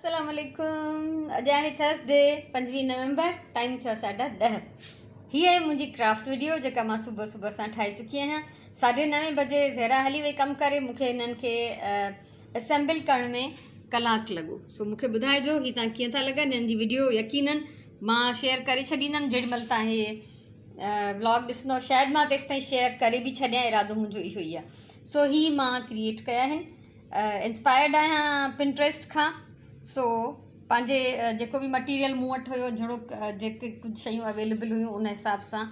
अस्सलाम वालेकुम। अॼु आहे थर्सडे 25 नवंबर। टाइम थियो 10:30। हीअ आहे मुंहिंजी क्राफ्ट वीडियो जेका मां सुबुह सुबुह सां ठाहे चुकी आहियां। 9:30 बजे ज़हरा हली वई कमु करे। मूंखे हिननि खे असेंबल करण में कलाकु लॻो। सो मूंखे ॿुधाइजो ही तव्हां कीअं था लॻनि हिननि जी वीडियो। यकीनन मां शेयर करे छॾींदमि जेॾीमहिल तव्हां इहे व्लॉग ॾिसंदव। शायदि मां तेसि ताईं शेयर करे बि छॾियां। इरादो मुंहिंजो इहो ई आहे। सो ही मां क्रिएट कया आहिनि। इंस्पायर्ड आहियां पिंट्रेस्ट खां। सो पंहिंजे जेको बि मटीरियल मूं वटि हुयो जहिड़ो जेके कुझु शयूं अवेलेबल हुयूं उन हिसाब सां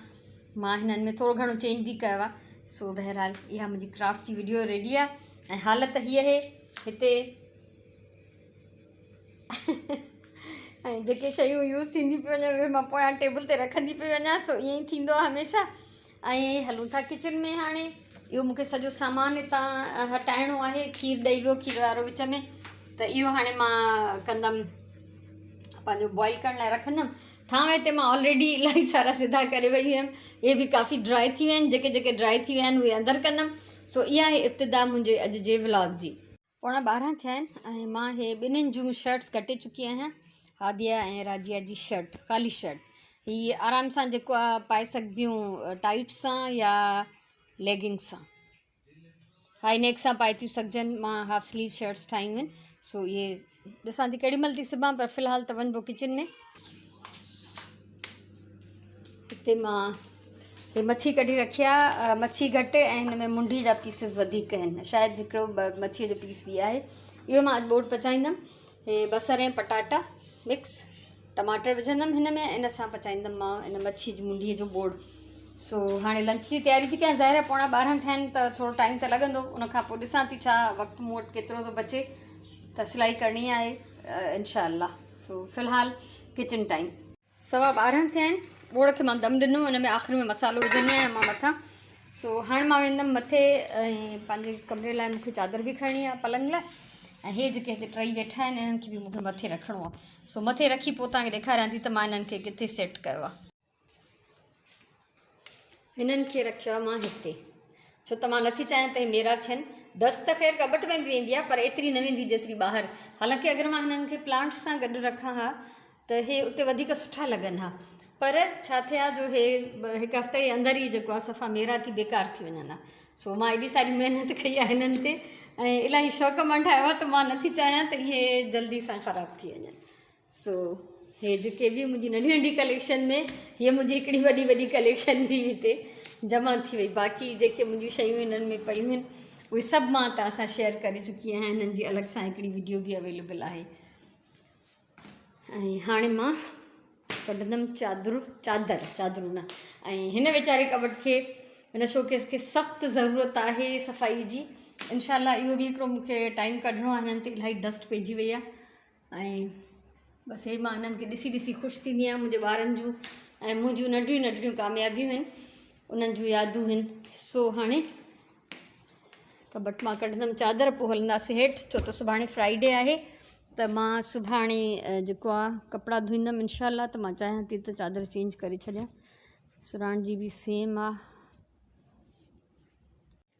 मां हिननि में थोरो घणो चेंज बि कयो आहे। सो बहरहाल इहा मुंहिंजी क्राफ्ट जी वीडियो रेडी आहे। ऐं हालत हीअ आहे हिते ऐं जेके शयूं यूज़ थींदी पियूं वञनि उहे मां पोयां टेबल ते रखंदी पई वञा। सो ईअं ई थींदो आहे हमेशह। ऐं हलूं था किचन में। हाणे इहो मूंखे सॼो सामान हितां हटाइणो आहे। खीरु ॾेई वियो खीर वारो विच में, त इहो हाणे मां कंदमि पंहिंजो बॉइल करण लाइ रखंदमि। थांव हिते मां ऑलरेडी इलाही सारा सिधा करे वई हुयमि। इहे बि काफ़ी ड्राई थी विया आहिनि। जेके जेके ड्राई थी विया आहिनि उहे अंदरि कंदमि। सो इहा आहे इब्तिदा मुंहिंजे अॼु जे व्लॉग जी। 11:15 थिया आहिनि ऐं मां इहे ॿिन्हिनि जूं शर्ट्स कटे चुकी आहियां। हादिया ऐं राजिया जी शर्ट, काली शर्ट। हीअ आराम सां जेको आहे पाए सघबियूं टाइट सां या लेगिंग्स सां, हाई नेक सां पाए थियूं सघजनि। मां हाफ स्लीव शर्ट्स ठाहियूं आहिनि। सो इहे ॾिसां थी केॾी महिल थी सिबां, पर फ़िलहालु त वञिबो किचन में। हिते मां हे मच्छी कढी रखी आहे। मच्छी घटि ऐं हिन में मुंडी जा पीसिस वधीक आहिनि। शायदि हिकिड़ो मच्छीअ जो पीस बि आहे। इहो मां अॼु बोर्ड पचाईंदमि। हे बसर ऐं पटाटा मिक्स, टमाटर विझंदमि हिन में। इन सां पचाईंदमि मां इन मच्छी जी मुंडीअ जो बोर्ड। सो हाणे लंच जी तयारी थी कयां। ज़ाहिर 11:15 थिया आहिनि त थोरो टाइम त लॻंदो। उनखां पोइ ॾिसां थी छा वक़्तु मूं वटि केतिरो थो बचे, त सिलाई करणी आहे इंशाअल्लाह। सो फ़िलहालु किचन टाइम। 12:15 थिया आहिनि। बोड़ खे मां दम ॾिनो। हिन में आख़िर में मसालो विझंदी आहियां मां मथां। सो हाणे मां वेंदमि मथे ऐं पंहिंजे कमरे लाइ मूंखे चादर बि खणणी आहे पलंग लाइ। ऐं हे जेके हिते टई वेठा आहिनि इन्हनि खे बि मूंखे मथे रखिणो आहे। सो मथे रखी पोइ तव्हांखे ॾेखारियां थी त मां इन्हनि खे किथे सेट कयो आहे। हिननि खे रखियो आहे मां हिते, छो त मां नथी चाहियां त हे मेरा थियनि। डस्ट त ख़ैर कबट में बि वेंदी आहे, पर एतिरी न वेंदी जेतिरी ॿाहिरि। हालांकि अगरि मां हिननि खे प्लांट्स सां गॾु रखां हा त हे उते वधीक सुठा लॻनि हा। पर छा थिया जो हे हिकु हफ़्ते जे अंदरि ई जेको आहे सफ़ा मेरा थी बेकार थी वञनि हा। सो मां एॾी सारी महिनत कई आहे हिननि ते ऐं इलाही शौक़ु मां ठाहियो आहे, त मां नथी चाहियां त इहे जल्दी सां ख़राबु थी वञनि। सो हे जेके बि मुंहिंजी नंढी नंढी कलेक्शन में, हीअ मुंहिंजी हिकिड़ी वॾी वॾी कलेक्शन बि हिते जमा थी वई। बाक़ी जेके मुंहिंजियूं शयूं हिननि में पयूं आहिनि उहे सभु मां तव्हां सां शेयर करे चुकी आहियां। हिननि जी अलॻि सां हिकिड़ी वीडियो बि अवेलेबल आहे। ऐं हाणे मां कढंदमि चादरूं न। ऐं हिन वीचारे कबट खे, हिन शोकेस खे सख़्तु ज़रूरत आहे सफ़ाई जी। इंशाअल्लाह इहो बि हिकिड़ो मूंखे टाइम कढणो आहे। हिननि ते इलाही डस्ट पइजी वई आहे। ऐं बसि हे मां हिननि खे ॾिसी ॾिसी ख़ुशि थींदी आहियां। मुंहिंजे ॿारनि जूं ऐं मुंहिंजूं नंढियूं नंढियूं कामयाबियूं आहिनि, उन्हनि जूं यादूं आहिनि। सो हाणे कबट मां कढंदमि चादर, पोइ हलंदासीं हेठि। छो त सुभाणे फ्राइडे आहे त मां सुभाणे जेको आहे कपिड़ा धोईंदमि इंशाअल्लाह। त मां चाहियां थी त चादर चेंज करे छॾियां। सुराण जी बि सेम आहे।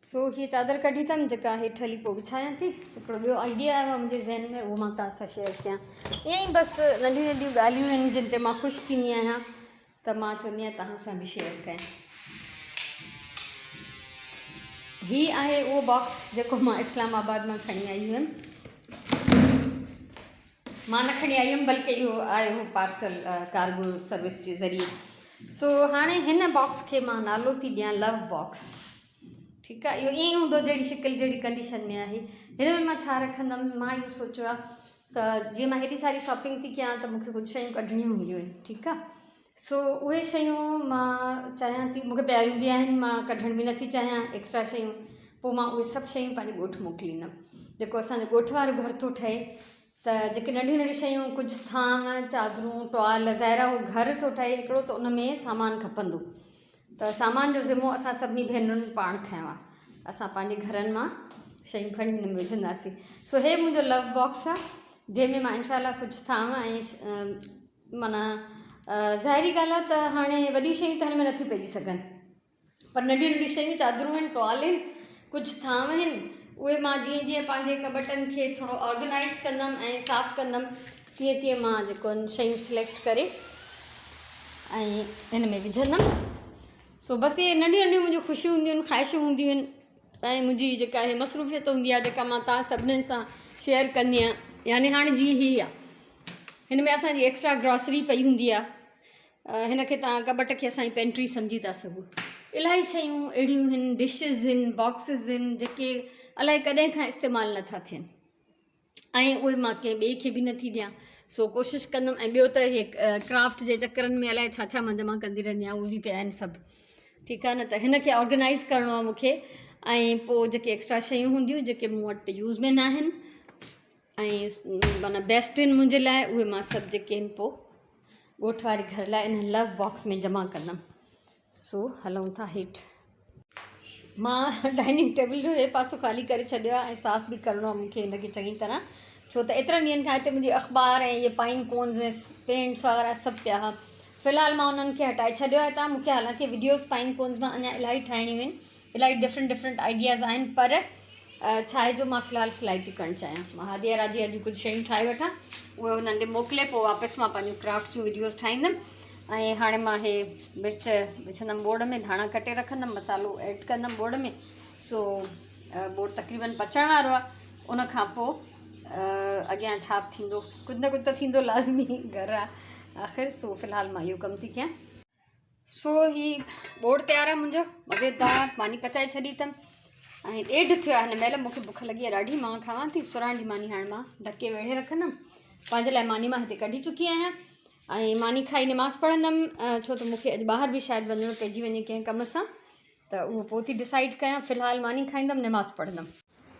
सो हीअ चादर कढी अथमि जेका हेठि हली पोइ विछायां थी। हिकिड़ो ॿियो आइडिया आयो आहे मुंहिंजे ज़हन में, उहो मां तव्हां सां शेयर कयां। ईअं ई बसि नंढियूं नंढियूं ॻाल्हियूं आहिनि जिन ते मां ख़ुशि थींदी आहियां, त मां चवंदी आहियां तव्हां सां बि शेयर कयां। हीअ आहे उहो बॉक्स जेको मां इस्लामाबाद मां खणी आई हुयमि। मां न खणी आई हुयमि, बल्कि इहो आयो हो पार्सल कार्गो सर्विस जे ज़रिए। सो हाणे हिन बॉक्स खे मां नालो थी ॾियां लव बॉक्स। ठीकु आहे, इहो ईअं ई हूंदो जहिड़ी शिकिल जहिड़ी कंडीशन में आहे। हिन में मां छा रखंदमि, मां इहो सोचियो आहे त जीअं मां हेॾी सारी शॉपिंग थी कयां त मूंखे कुझु शयूं कढणियूं हूंदियूं आहिनि। ठीकु आहे, सो उहे शयूं मां चाहियां थी, मूंखे प्यारियूं बि आहिनि, मां कढण बि नथी चाहियां एक्स्ट्रा शयूं। पोइ मां उहे सभु शयूं पंहिंजे ॻोठु मोकिलींदमि। जेको असांजो ॻोठ वारो घर थो ठहे, त जेके नंढियूं नंढियूं शयूं, कुझु थांव, चादरूं, टुवाल, ज़ाहिरा उहो घर थो ठहे हिकिड़ो, त उन में सामान खपंदो। त सामान जो ज़िमो असां सभिनी भेनरुनि पाण खयों आहे। असां पंहिंजे घरनि मां शयूं खणी हिन में विझंदासीं। सो हे मुंहिंजो लव बॉक्स आहे, जंहिंमें मां इंशाअल्लाह कुझु थांव ऐं माना ज़ाहिरी ॻाल्हि आहे त हाणे वॾी शयूं त हिन में नथियूं पइजी सघनि, पर नंढियूं नंढियूं शयूं, चादरूं आहिनि, टुवाल आहिनि, कुझु थांव आहिनि, उहे मां जीअं जीअं पंहिंजे कबटनि खे थोरो ऑर्गेनाइज़ कंदमि ऐं साफ़ु कंदमि तीअं तीअं मां जेको आहिनि शयूं सिलेक्ट करे ऐं हिन में विझंदमि। सो बसि इहे नंढियूं नंढियूं मुंहिंजियूं ख़ुशियूं हूंदियूं आहिनि, ख़्वाहिशूं हूंदियूं आहिनि ऐं मुंहिंजी जेका आहे मसरूफ़ियत हूंदी आहे जेका मां तव्हां सभिनीनि सां शेयर कंदी आहियां। यानी हाणे जीअं हीअ आहे, हिन में असांजी एक्स्ट्रा ग्रॉसरी पई हूंदी आहे, हिन खे तव्हां कबट खे असांजी पेंट्री सम्झी था सघो। इलाही शयूं अहिड़ियूं आहिनि, डिशिज़ आहिनि, बॉक्सिस आहिनि जेके अलाए कॾहिं खां इस्तेमालु नथा थियनि ऐं उहे मां कंहिं ॿिए खे बि नथी ॾियां। सो कोशिशि कंदमि। ऐं ॿियो त इहे क्राफ्ट जे चकरनि में अलाए छा छा मां जमा कंदी रहंदी आहियां, उहे बि पिया आहिनि सभु, ठीकु आहे न। त हिन खे ऑर्गेनाइज़ करिणो आहे मूंखे ऐं पोइ जेके एक्स्ट्रा शयूं हूंदियूं जेके मूं वटि यूज़ में न आहिनि ऐं माना बेस्ट आहिनि मुंहिंजे लाइ, उहे मां सभु जेके आहिनि पोइ ॻोठ वारे घर लाइ इन लव बॉक्स में जमा कंदमि। सो हलूं था हेठि। मां डाइनिंग टेबल जो हे पासो ख़ाली करे छॾियो आहे ऐं साफ़ु बि करिणो आहे मूंखे हिनखे चङी तरह, छो त एतिरनि ॾींहंनि खां हिते मुंहिंजी अख़बार ऐं इहे पाइन कोन्स ऐं पेंट्स वग़ैरह सभु पिया हुआ। फ़िलहालु मां उन्हनि खे हटाए छॾियो आहे। तव्हां मूंखे हालांकि वीडियोज़ पाइन कोन्स मां अञा इलाही ठाहिणियूं आहिनि, इलाही डिफरेंट आइडियाज़ आहिनि, पर छा आहे जो मां फ़िलहालु सिलाई थी करणु चाहियां। मां हादिया राजी अॼु कुझु शयूं ठाहे वठां, उहे उन्हनि ॾे मोकिले पोइ वापसि मां पंहिंजूं क्राफ्ट्स जूं वीडियोज़ ठाहींदमि। ऐं हाणे मां हे मिर्च विझंदमि बोड़ में, धाणा कटे रखंदमि, मसालो ऐड कंदमि बोड़ में। सो बोड़ तक़रीबन पचण वारो आहे। उन खां पोइ अॻियां छा थींदो, कुझु न कुझु त थींदो लाज़मी, घर आहे आख़िर। सो फ़िलहालु मां इहो कमु थी कयां। सो हीउ बोड़ तयारु आहे मुंहिंजो, मज़ेदार, मानी पचाए छॾी अथमि ऐं ॾेढ थियो आहे हिन महिल। मूंखे बुख लॻी आहे ॾाढी, मां खावां थी सुराण जी मानी। हाणे मां ढके वेड़े रखंदमि, पंहिंजे लाइ मानी मां हिते कढी चुकी आहियां ऐं मानी खाई नमाज़ पढ़ंदमि, छो त मूंखे अॼु ॿाहिरि बि शायदि वञिणो पइजी वञे कंहिं कम सां, त उहो पोइ थी डिसाइड कयां। फ़िलहालु मानी खाईंदमि, नमाज़ पढ़ंदमि।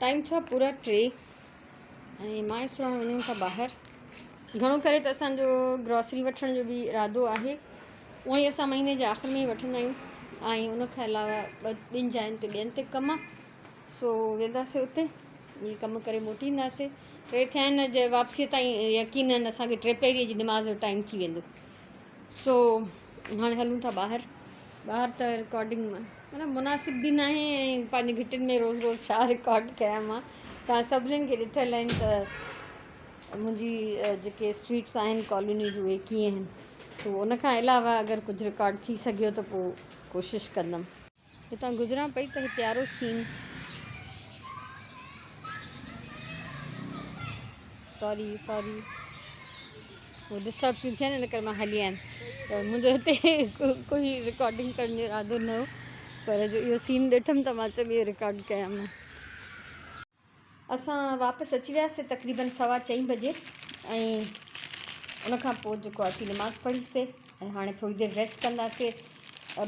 टाइम थियो आहे पूरा 3 ऐं मां सुराण वञूं था ॿाहिरि। घणो करे त असांजो ग्रॉसरी वठण जो बि इरादो आहे, उअं ई असां महीने जे आख़िर में ई वठंदा आहियूं ऐं उनखां अलावा ॿिनि जाइनि ते ॿियनि ते कमु आहे। सो वेंदासीं उते, इहे कमु करे मोटी ईंदासीं। 3 थिया आहिनि, अॼु वापसीअ ताईं यकीननि असांखे 3 पहिरीं जी नमाज़ जो टाइम थी वेंदो। सो हाणे हलूं था ॿाहिरि त रिकॉर्डिंग मतिलबु मुनासिब बि न आहे ऐं पंहिंजे घिटियुनि में रोज़ु रोज़ु छा रिकॉर्ड कयां मां। तव्हां सभिनीनि खे ॾिठल आहिनि त मुंहिंजी जेके स्ट्रीट्स आहिनि कॉलोनी जूं, उहे कीअं आहिनि। सो उनखां अलावा अगरि कुझु रिकॉर्ड थी सघियो त पोइ कोशिशि कंदमि। हितां गुज़रां पई त प्यारो सीन, सॉरी उहो डिस्टर्ब थी थियनि, इन करे मां हली आयमि। त मुंहिंजो हिते कोई रिकॉर्डिंग करण जो इरादो न हो, पर जो इहो सीन ॾिठमि त मां चयो ॿियो रिकॉर्ड कयां मां। असां वापसि अची वियासीं तक़रीबन 4:15 बजे ऐं उनखां पोइ जेको आहे अची नमाज़ पढ़ीसीं ऐं हाणे थोरी देरि रेस्ट कंदासीं।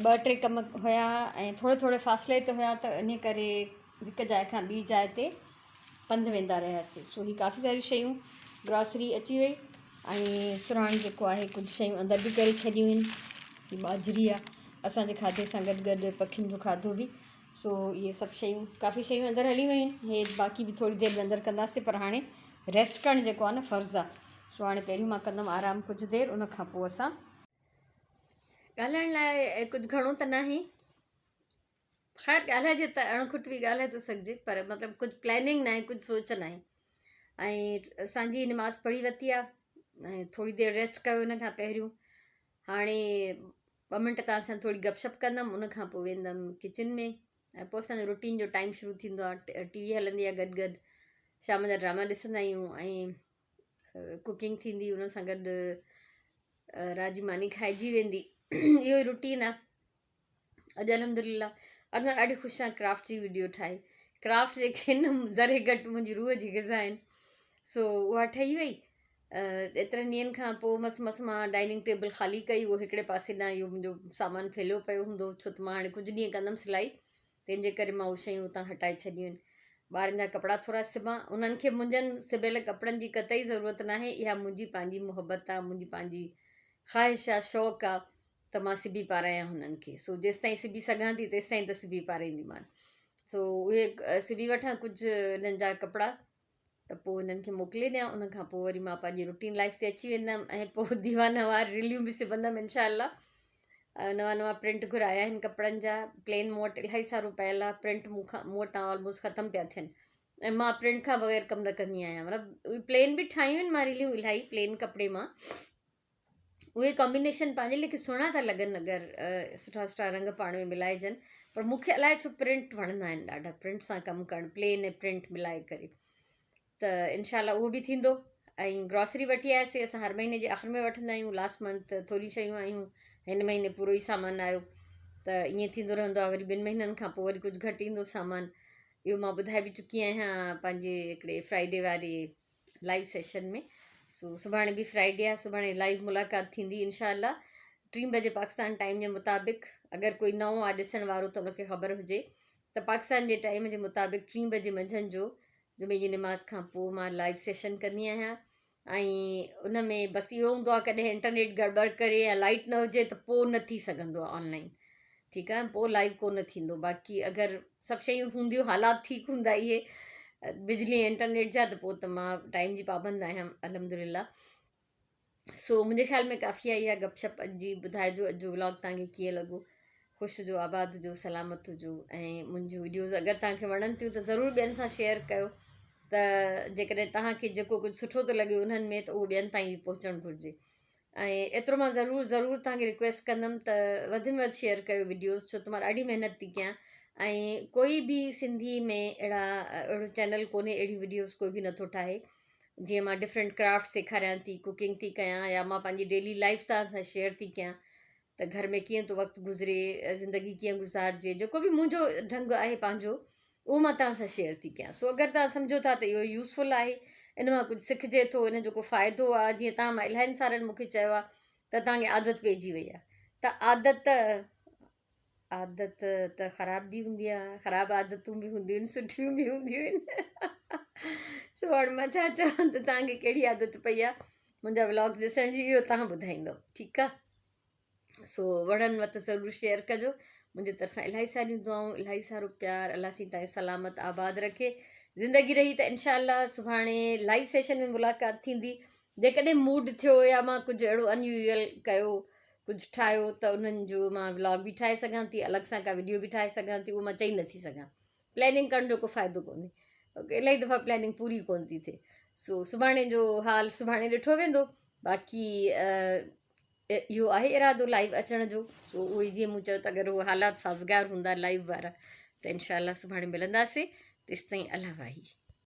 2-3 कम हुया ऐं थोरे फ़ासिले ते हुया, त इन करे हिकु जाइ खां ॿी जाइ ते पंधु वेंदा रहियासीं। सो ही काफ़ी सारियूं शयूं, ग्रॉसरी अची वई ऐं सुराण जेको आहे कुझु शयूं अंदरि बि करे छॾियूं आहिनि। हीअ ॿाजरी आहे, असांजे खाधे सां गॾु पखियुनि जो खाधो बि। सो इहे सभु शयूं, काफ़ी शयूं अंदरि हली वियूं आहिनि। हे बाक़ी बि थोरी देरि में अंदरि कंदासीं, पर हाणे रेस्ट करणु जेको आहे न फ़र्ज़ु आहे। सो हाणे पहिरियों मां कंदमि आराम कुझु देरि, उन खां पोइ असां ॻाल्हाइण लाइ कुझु घणो त न आहे, ख़ैर ॻाल्हाइजे त अणखुट बि ॻाल्हाए थो सघिजे, पर मतिलबु कुझु प्लैनिंग न आहे, कुझु सोच न आहे। ऐं असांजी नमाज़ पढ़ी वरिती आहे ऐं थोरी देरि रेस्ट कयो हिन खां पहिरियों। हाणे 2 मिंट तव्हां सां थोरी गपशप कंदमि, उन खां पोइ वेंदमि किचन में ऐं पोइ असांजो रूटीन जो टाइम शुरू थींदो आहे। टीवी हलंदी आहे गॾु शाम जा ड्रामा ॾिसंदा आहियूं ऐं कुकिंग थींदी, उन सां गॾु रात जी मानी खाइजी वेंदी। इहो ई रूटीन आहे। अॼु अल्हम्दुलिल्लाह अॼु मां ॾाढी ख़ुशि आहियां क्राफ्ट जी वीडियो ठाहे। क्राफ्ट जेके आहिनि ज़रे घटि मुंहिंजी रूह जी ग़िज़ा आहिनि। सो उहा ठही वई। एतिरनि ॾींहंनि खां पोइ मस मां डाइनिंग टेबल ख़ाली कई, उहो हिकिड़े पासे ॾांहुं इहो मुंहिंजो सामान फैलियो पियो हूंदो, छो त मां हाणे कुझु ॾींहं कंदमि सिलाई, तंहिंजे करे मां उहे शयूं उतां हटाए छॾियूं आहिनि। ॿारनि जा कपिड़ा थोरा सिबां, उन्हनि खे मुंहिंजनि सिबियल कपिड़नि जी कतई ज़रूरत न आहे। इहा मुंहिंजी पंहिंजी मुहबत आहे, मुंहिंजी पंहिंजी ख़्वाहिश आहे, शौक़ु आहे त मां सिबी पारायां हुननि खे। सो जेसिताईं सिबी सघां थी तेसिताईं त सिबी पाराईंदीमान। सो उहे सिबी वठां कुझु हिननि जा कपिड़ा, त पोइ हिननि खे मोकिले ॾियां। उन खां पोइ वरी मां पंहिंजी रूटीन लाइफ ते अची वेंदमि ऐं पोइ दीवानवार रिलियूं बि सिबंदमि इंशाअल्लाह। नवां प्रिंट घुराया आहिनि कपिड़नि जा, प्लेन मूं वटि इलाही सारो पियल आहे प्रिंट, मूं वटां ऑलमोस्ट ख़तमु पिया थियनि। ऐं मां प्रिंट खां बग़ैर कमु न कंदी आहियां, मतिलबु प्लेन बि ठाहियूं आहिनि मां रीलियूं इलाही प्लेन कपिड़े मां, उहे कॉम्बिनेशन पंहिंजे लेखे सुहिणा था लॻनि अगरि सुठा सुठा रंग पाण में मिलाइजनि, पर मूंखे अलाए छो प्रिंट वणंदा आहिनि ॾाढा, प्रिंट सां कमु करणु, प्लेन ऐं प्रिंट मिलाए करे। त इनशाला उहो बि थींदो। ऐं ग्रॉसरी वठी आयासीं असां, हर महीने जे आख़िर में वठंदा आहियूं, लास्ट मंथ थोरी शयूं आहियूं, हिन महीने पूरो ई सामान आयो, त ईअं थींदो रहंदो आहे। वरी 2 महीननि खां पोइ वरी कुझु घटि ईंदो सामान। इहो मां ॿुधाए बि चुकी आहियां पंहिंजे हिकिड़े फ्राइडे वारे लाइव सेशन में। सो सुभाणे बि फ्राइडे आहे, सुभाणे लाइव मुलाक़ात थींदी इनशाला 3 बजे पाकिस्तान टाइम जे मुताबिक़। अगरि कोई नओं आहे ॾिसण वारो त उनखे ख़बर हुजे त पाकिस्तान जे टाइम जे मुताबिक़ 3 बजे मंझंदि जो जुमे जी निमाज़ खां पोइ मां लाइव सेशन कंदी आहियां। ऐं उन में बसि इहो हूंदो आहे कॾहिं इंटरनेट गड़बड़ करे या लाइट न हुजे त पोइ न थी सघंदो आहे ऑनलाइन, ठीकु आहे, पोइ लाइव कोन थींदो। बाक़ी अगरि सभु शयूं हूंदियूं, हालात ठीकु हूंदा इहे बिजली ऐं इंटरनेट जा, त पोइ त मां टाइम जी पाबंद आहियां अल्हम्दुलिल्लाह। सो मुंहिंजे ख़्याल में काफ़ी आहे इहा गपशप अॼु जी। ॿुधाइजो अॼु जो व्लॉग तव्हांखे कीअं लॻो, ख़ुशि हुजो, आबाद हुजो, सलामत हुजो। ऐं मुंहिंजूं वीडियोज़ अगरि तव्हांखे वणनि थियूं त ज़रूरु ॿियनि सां शेयर कयो, त जेकॾहिं तव्हांखे जेको कुझु सुठो थो लॻे उन्हनि में, त उहो ॿियनि ताईं बि पहुचणु घुरिजे। ऐं एतिरो मां ज़रूरु तव्हांखे रिक्वेस्ट कंदमि त वधि में वधि शेयर कयो वीडियोज़, छो त मां ॾाढी महिनत थी कयां। ऐं कोई बि सिंधी में अहिड़ो चैनल कोन्हे, अहिड़ी वीडियोज़ कोई बि नथो ठाहे जीअं मां डिफरेंट क्राफ्ट सेखारियां थी, कुकिंग थी कयां, या मां पंहिंजी डेली लाइफ तव्हां सां शेयर थी कयां त घर में कीअं थो वक़्तु गुज़रे, ज़िंदगी कीअं गुज़ारिजे, जेको बि मुंहिंजो ढंग आहे पंहिंजो, उहो मां तव्हां सां शेयर थी कयां। सो अगरि तव्हां सम्झो था त इहो यूज़फुल आहे, इन मां कुझु सिखिजे थो, इन जो को फ़ाइदो आहे, जीअं तव्हां मां इलाही सारनि मूंखे चयो आहे त तव्हांखे आदत पइजी वई आहे, त आदत त ख़राब बि हूंदी आहे, ख़राबु आदतूं बि हूंदियूं आहिनि, सुठियूं बि हूंदियूं आहिनि। सो हाणे मां छा चवां त तव्हांखे कहिड़ी आदत पई आहे मुंहिंजा व्लॉग्स ॾिसण जी, इहो तव्हां ॿुधाईंदव, ठीकु आहे। सो वणनि त ज़रूरु शेयर कजो। मुंहिंजे तरफ़ां इलाही सारियूं दुआऊं, इलाही सारो प्यार, अलाह सी तव्हांखे सलामत आबाद रखे। ज़िंदगी रही त इनशाला सुभाणे लाइव सेशन में मुलाक़ात थींदी। जेकॾहिं मूड थियो या मां कुझु अहिड़ो अनयूजुअल कयो, कुझु ठाहियो, त उन्हनि जो मां व्लॉग बि ठाहे सघां थी, अलॻि सां का वीडियो बि ठाहे सघां थी, उहो मां चई नथी सघां। प्लैनिंग करण जो को फ़ाइदो कोन्हे, इलाही दफ़ा प्लैनिंग पूरी कोन थी थिए। सो सुभाणे जो हाल सुभाणे ॾिठो वेंदो। बाक़ी इहो आहे इरादो लाइव अचण जो। सो उहो ई जीअं मूं चयो त अगरि उहे हालात साज़गार हूंदा लाइव वारा, त इनशाला सुभाणे मिलंदासीं। तेसिताईं अलाह वाही।